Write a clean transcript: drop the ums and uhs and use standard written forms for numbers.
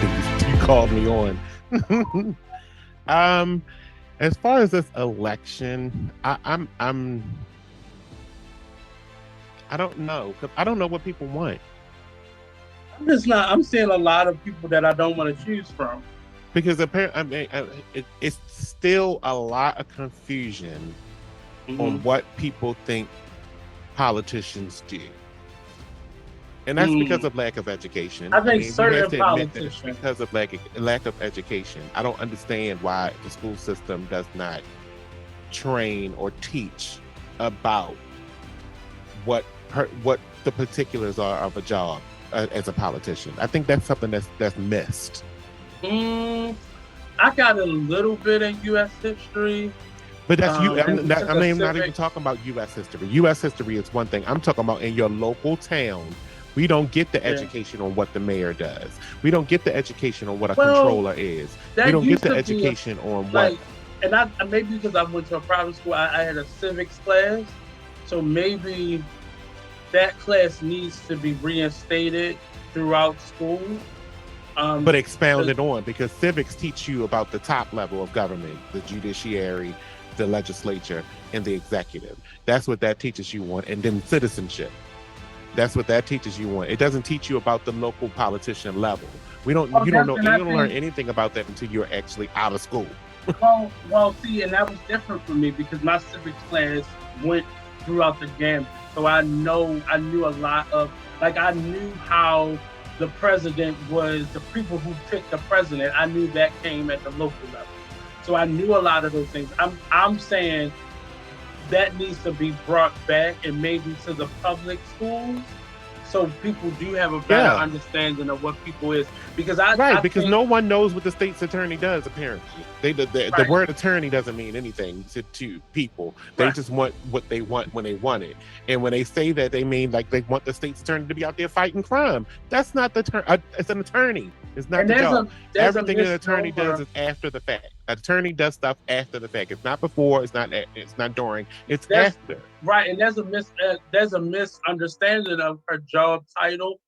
that you called me on. As far as this election, I don't know, 'cause I don't know what people want. I'm just not. I'm seeing a lot of people that I don't want to choose from. Because apparently, I mean, it's still a lot of confusion on what people think politicians do. And that's because of lack of education. I think we have certain to admit that politicians, because of lack of education. I don't understand why the school system does not train or teach about what the particulars are of a job as a politician. I think that's something that's missed. I got a little bit in U.S. history. But that's you. I'm not even talking about U.S. history. U.S. history is one thing. I'm talking about in your local town. We don't get the education on what the mayor does. We don't get the education on what a controller is. We don't get the education on what. And I maybe because I went to a private school, I had a civics class, so maybe that class needs to be reinstated throughout school. But expounded on, because civics teach you about the top level of government, the judiciary, the legislature, and the executive. That's what that teaches you on. And then citizenship. That's what that teaches you on. It doesn't teach you about the local politician level. You don't learn anything about that until you're actually out of school. See, and that was different for me because my civics class went throughout the gamut. So I knew a lot of, I knew how the president was, the people who picked the president, I knew that came at the local level. So I knew a lot of those things. I'm saying that needs to be brought back and maybe to the public schools so people do have a better understanding of what people is. Because because no one knows what the state's attorney does, apparently. The word attorney doesn't mean anything to people. They just want what they want when they want it. And when they say that, they mean they want the state's attorney to be out there fighting crime. That's not the term. It's an attorney. It's not the job. Everything an attorney does is after the fact. An attorney does stuff after the fact. It's not before. It's not during. It's after. Right, and there's a misunderstanding of her job title